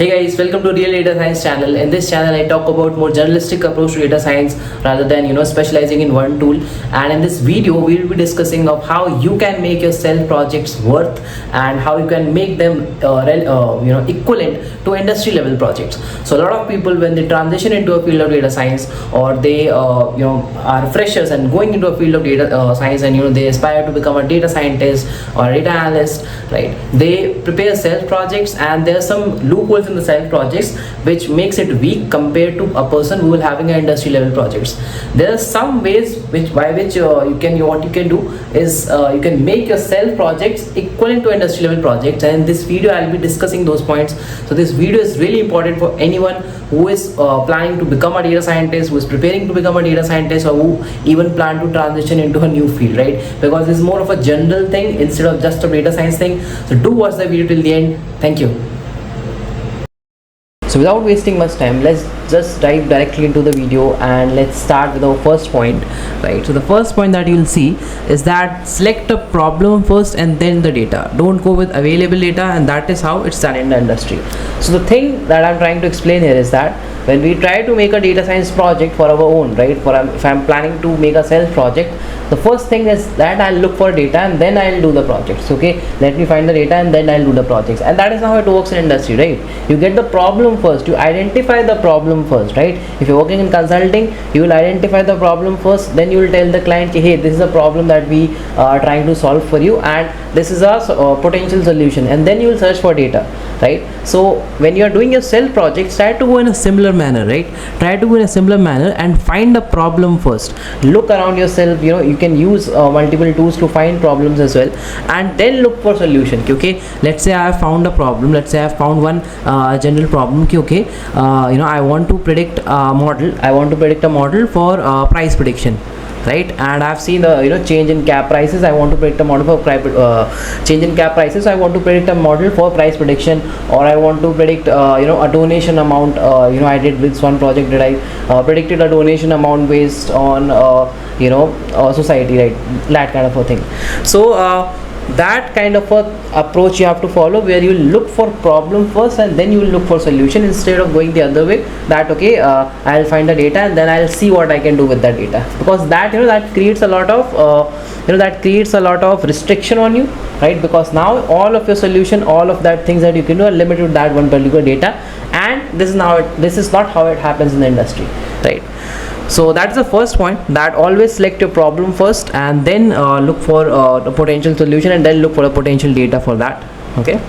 Hey guys, welcome to Real Data Science channel. In this channel, I talk about more journalistic approach to data science rather than specializing in one tool. And in this video, we will be discussing of how you can make your self projects worth and how you can make them equivalent to industry level projects. So a lot of people, when they transition into a field of data science, or they are freshers and going into a field of data science, and they aspire to become a data scientist or a data analyst, right? They prepare self projects, and there are some loopholes in the self projects which makes it weak compared to a person who will having an industry level projects. There are some ways by which you can do is you can make your self projects equivalent to industry level projects, and in this video I'll be discussing those points. So this video is really important for anyone who is planning to become a data scientist, who is preparing to become a data scientist, or who even plan to transition into a new field, right? Because it's more of a general thing instead of just a data science thing. So do watch the video till the end. Thank you. So without wasting much time, let's just dive directly into the video, and let's start with our first point, right? So the first point that you'll see is that select a problem first and then the data. Don't go with available data, and that is how it's done in the industry. So the thing that I'm trying to explain here is that when we try to make a data science project for our own, right? If I'm planning to make a self project, the first thing is that I'll look for data and then I'll do the projects. Okay, let me find the data and then I'll do the projects, and that is how it works in industry, right? You get the problem first, you identify the problem first, right? If you're working in consulting, you will identify the problem first, then you will tell the client, hey, this is a problem that we are trying to solve for you, and this is a potential solution, and then you will search for data, right? So when you are doing your self projects, try to go in a similar manner, right? Try to go in a similar manner and find a problem first. Look around yourself, you can use multiple tools to find problems as well, and then look for solution. Okay, let's say I have found a problem. Let's say I have found one general problem. Okay, I want to predict a model. I want to predict a model for price prediction, right? And I've seen the change in cap prices. I want to predict a model for change in cap prices. I want to predict a model for price prediction, or I want to predict a donation amount. I did this one project that I predicted a donation amount based on society, right? That kind of a thing. So that kind of a approach you have to follow, where you look for problem first and then you will look for solution, instead of going the other way, that okay, I'll find the data and then I'll see what I can do with that data, because that that creates a lot of restriction on you, right? Because now all of your solution, all of that things that you can do are limited to that one particular data, and this is not how it happens in the industry, right? So that's the first point, that always select your problem first and then look for the potential solution, and then look for a potential data for that. Okay.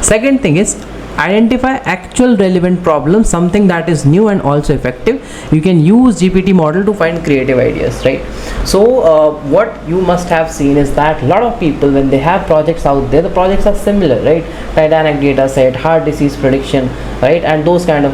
Second thing is identify actual relevant problems, something that is new and also effective. You can use GPT model to find creative ideas, right? So what you must have seen is that a lot of people, when they have projects out there, the projects are similar, right? Titanic data set, heart disease prediction, right? And those kind of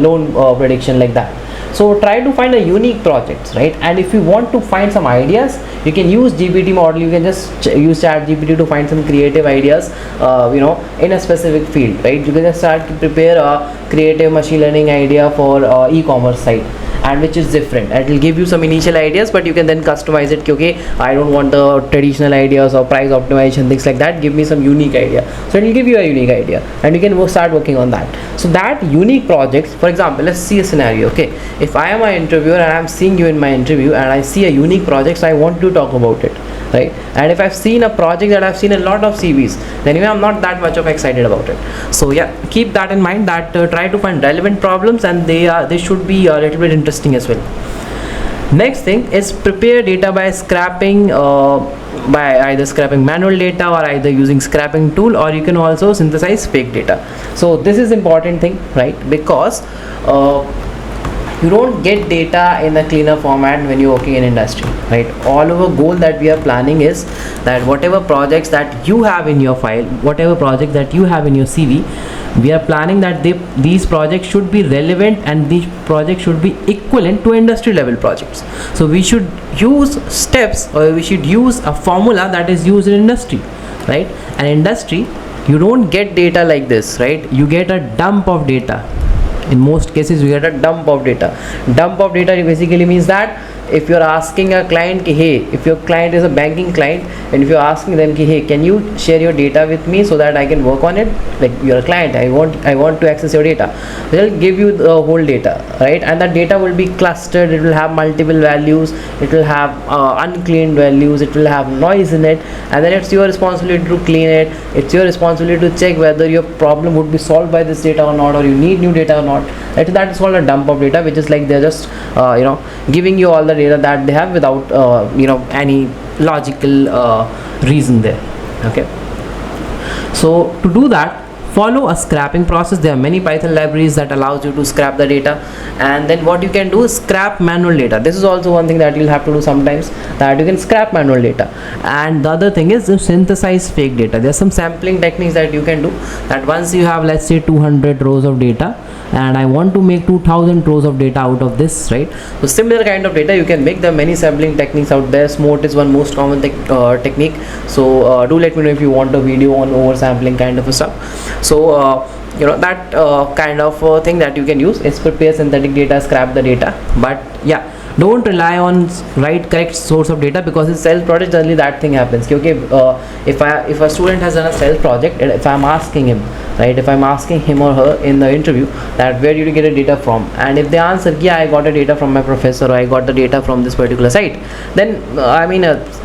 loan prediction, like that. So try to find a unique projects, right? And if you want to find some ideas, you can use GPT model. You can just use chat GPT to find some creative ideas in a specific field, right? You can just start to prepare a creative machine learning idea for e-commerce site, and which is different. It will give you some initial ideas, but you can then customize it. Okay, I don't want the traditional ideas or price optimization, things like that. Give me some unique idea. So it will give you a unique idea, and you can start working on that. So that unique projects, for example, let's see a scenario. Okay, if I am an interviewer and I'm seeing you in my interview, and I see a unique project, so I want to talk about it, right? And if I've seen a project that I've seen a lot of CVs, then I'm not that much of excited about it. So yeah, keep that in mind, that try to find relevant problems, and they should be a little bit interesting as well. Next thing is prepare data by scraping, by either scraping manual data or either using scraping tool, or you can also synthesize fake data. So this is important thing, right? Because you don't get data in a cleaner format when you're working in industry, right? All our goal that we are planning is that whatever projects that you have in your file, whatever project that you have in your CV, we are planning that these projects should be relevant, and these projects should be equivalent to industry level projects. So we should use steps, or we should use a formula that is used in industry, right? And industry, you don't get data like this, right? You get a dump of data. In most cases, you get a dump of data. Dump of data basically means that if you're asking a client ki, hey, if your client is a banking client, and if you're asking them ki, hey, can you share your data with me so that I can work on it, like you're a client, I want to access your data, they'll give you the whole data, right? And that data will be clustered, it will have multiple values, it will have uncleaned values, it will have noise in it, and then it's your responsibility to clean it, it's your responsibility to check whether your problem would be solved by this data or not, or you need new data or not. That is called a dump of data, which is like they're just giving you all the data that they have without any logical reason there. Okay, so to do that, follow a scrapping process. There are many Python libraries that allows you to scrap the data, and then what you can do is scrap manual data. This is also one thing that you'll have to do sometimes, that you can scrap manual data. And the other thing is to synthesize fake data. There's some sampling techniques that you can do, that once you have, let's say, 200 rows of data, and I want to make 2000 rows of data out of this, right? So similar kind of data you can make. There are many sampling techniques out there. Smart is one most common technique. So do let me know if you want a video on oversampling kind of stuff. So that kind of thing that you can use is prepare synthetic data, scrap the data. But yeah, don't rely on correct source of data, because in self project generally that thing happens. Okay, if a student has done a self project, and if I'm asking him, right, if I'm asking him or her in the interview that where did you get a data from, and if they answer, yeah, I got the data from my professor, or I got the data from this particular site, then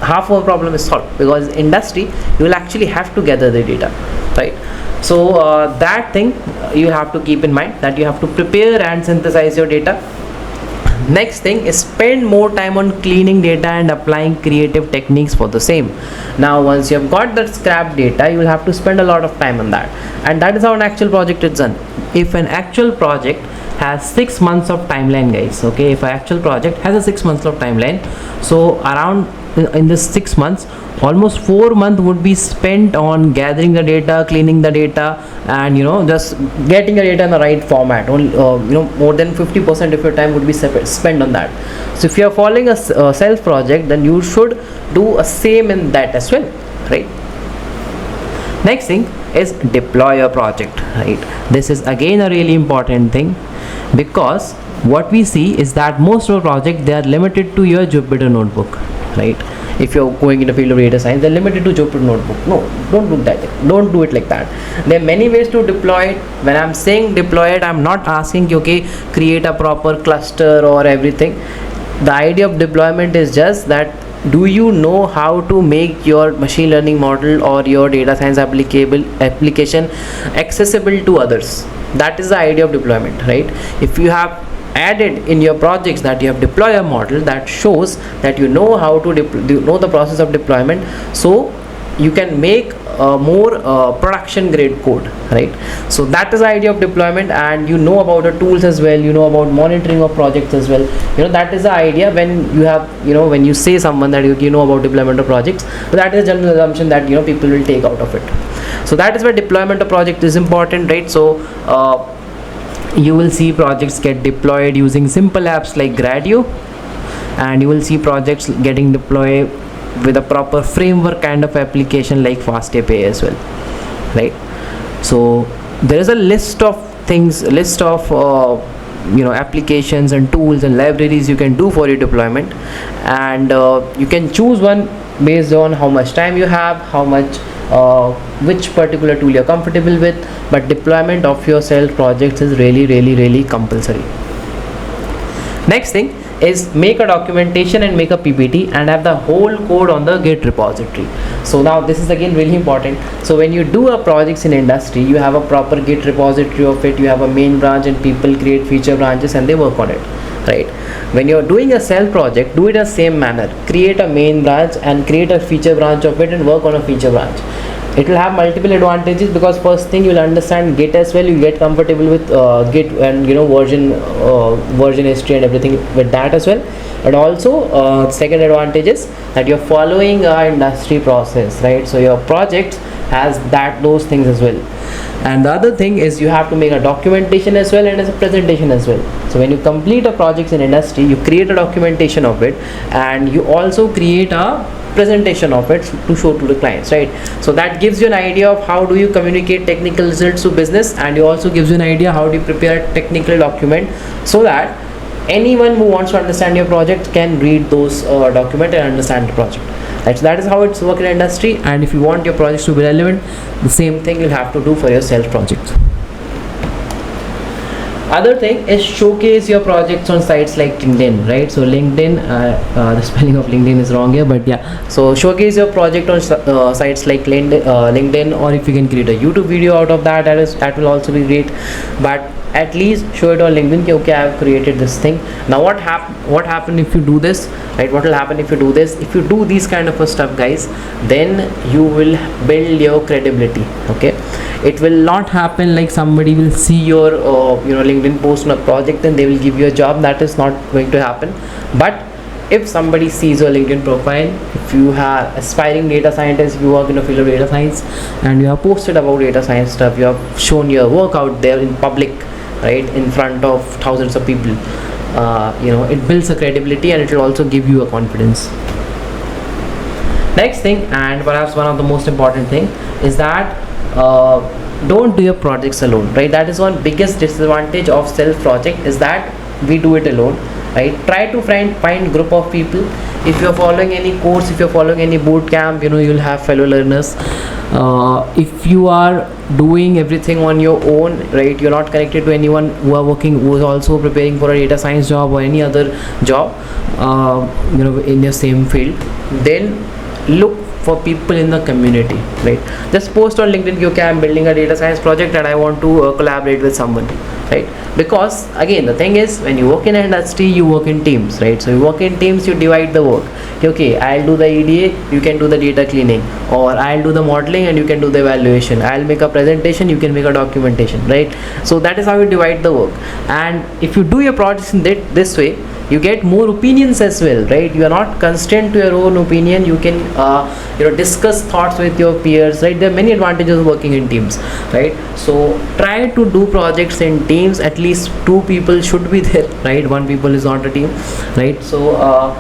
half of the problem is solved, because industry you will actually have to gather the data, right? So that thing you have to keep in mind, that you have to prepare and synthesize your data. Next thing is spend more time on cleaning data and applying creative techniques for the same. Now once you have got that scrap data, you will have to spend a lot of time on that, and that is how an actual project is done. If an actual project has 6 months of timeline, guys, okay, if an actual project has a 6 months of timeline, so around in this 6 months, almost 4 months would be spent on gathering the data, cleaning the data, and just getting the data in the right format. More than 50% of your time would be spent on that. So if you are following a self project, then you should do a same in that as well, right? Next thing is deploy your project, right? This is again a really important thing, because what we see is that most of our projects, they are limited to your Jupyter notebook, right? If you're going in the field of data science, they're limited to Jupyter notebook. No, don't do that. Don't do it like that. There are many ways to deploy it. When I'm saying deploy it, I'm not asking you, okay, create a proper cluster or everything. The idea of deployment is just that, do you know how to make your machine learning model or your data science application accessible to others? That is the idea of deployment, right? If you have added in your projects that you have deployed a model, that shows that you know how to know the process of deployment, so you can make more production grade code, right? So that is the idea of deployment, and you know about the tools as well, you know about monitoring of projects as well. That is the idea when you have, when you say someone that you know about deployment of projects. But that is a general assumption that people will take out of it. So that is why deployment of project is important, right? So you will see projects get deployed using simple apps like Gradio, and you will see projects getting deployed with a proper framework kind of application like FastAPI as well, right? So there is a list of applications and tools and libraries you can do for your deployment, and you can choose one based on how much time you have, how much which particular tool you're comfortable with. But deployment of your self projects is really compulsory. Next thing is make a documentation and make a PPT and have the whole code on the Git repository. So now this is again really important. So when you do a projects in industry, you have a proper Git repository of it, you have a main branch, and people create feature branches and they work on it, right? When you're doing a self project, do it in the same manner. Create a main branch and create a feature branch of it and work on a feature branch. It will have multiple advantages, because first thing, you will understand Git as well. You get comfortable with Git and version history and everything with that as well. But also second advantage is that you're following an industry process, right? So your project has those things as well. And the other thing is you have to make a documentation as well and as a presentation as well. So when you complete a project in industry, you create a documentation of it, and you also create a presentation of it to show to the clients, right? So that gives you an idea of how do you communicate technical results to business, and it also gives you an idea how do you prepare a technical document, so that anyone who wants to understand your project can read those documents and understand the project. Right, so that is how it's work in industry. And if you want your projects to be relevant, the same thing you'll have to do for your self projects. Other thing is showcase your projects on sites like LinkedIn, right? So LinkedIn, the spelling of LinkedIn is wrong here, but yeah. So showcase your project on sites like LinkedIn, or if you can create a YouTube video out of that, that will also be great. But at least show it on LinkedIn. Okay, I have created this thing. Now what happen if you do this, right? What will happen if you do this? If you do these kind of stuff, guys, then you will build your credibility. Okay, it will not happen like somebody will see your LinkedIn post on a project and they will give you a job. That is not going to happen. But if somebody sees your LinkedIn profile, if you have aspiring data scientist, if you work in the field of data science and you have posted about data science stuff, you have shown your work out there in public, right, in front of thousands of people, it builds a credibility and it will also give you a confidence. Next thing, and perhaps one of the most important thing, is that don't do your projects alone, right? That is one biggest disadvantage of self project, is that we do it alone, right? Try to find group of people. If you're following any course, if you're following any boot camp, you'll have fellow learners. If you are doing everything on your own, right, you're not connected to anyone who is also preparing for a data science job or any other job, in your same field, then look for people in the community, right? Just post on LinkedIn, okay, I'm building a data science project and I want to collaborate with someone, right? Because again, the thing is, when you work in an industry, you work in teams, right? So you work in teams, you divide the work. Okay, I'll do the EDA, you can do the data cleaning, or I'll do the modeling and you can do the evaluation. I'll make a presentation, you can make a documentation, right? So that is how you divide the work. And if you do your projects in this way, you get more opinions as well, right? You are not constrained to your own opinion. You can discuss thoughts with your peers, right? There are many advantages of working in teams, right? So try to do projects in teams. At least 2 people should be there, right? 1 people is not a team, right? So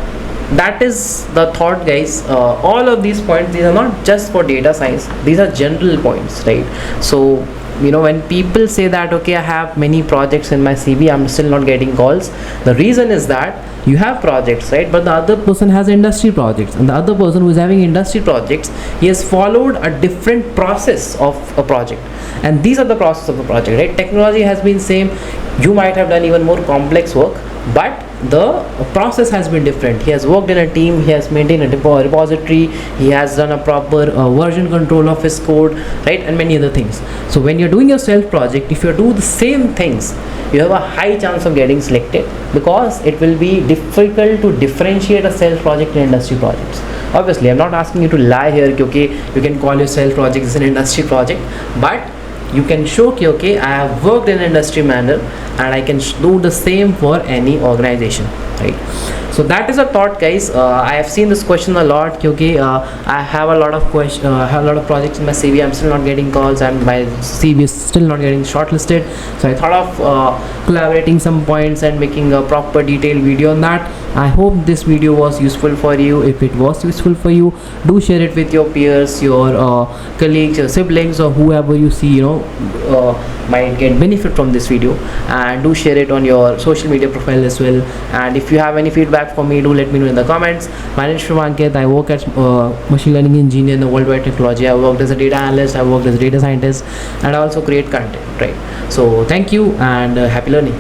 that is the thought, guys. All of these points, these are not just for data science, these are general points, right? So when people say that, okay, I have many projects in my CV, I'm still not getting calls, the reason is that you have projects, right, but the other person has industry projects, and the other person who is having industry projects, he has followed a different process of a project, and these are the process of a project, right? Technology has been same, you might have done even more complex work, but the process has been different. He has worked in a team, he has maintained a repository, he has done a proper version control of his code, right, and many other things. So when you're doing your self project, if you do the same things, you have a high chance of getting selected, because it will be difficult to differentiate a self project and industry projects. Obviously, I'm not asking you to lie here, okay, you can call your self project as an industry project, but you can show, okay, I have worked in an industry manner and I can do the same for any organization, right? So that is a thought, guys. I have seen this question a lot, okay, I have a lot of projects in my CV, I'm still not getting calls, and my CV is still not getting shortlisted. So I thought of collaborating some points and making a proper detailed video on that. I hope this video was useful for you. If it was useful for you, do share it with your peers, your colleagues, your siblings, or whoever you see might get benefit from this video, and do share it on your social media profile as well. And if you have any feedback for me, do let me know in the comments. My name is Shrivankit. I work as machine learning engineer in the worldwide technology. I worked as a data analyst, I worked as a data scientist, and I also create content, right? So thank you, and happy learning.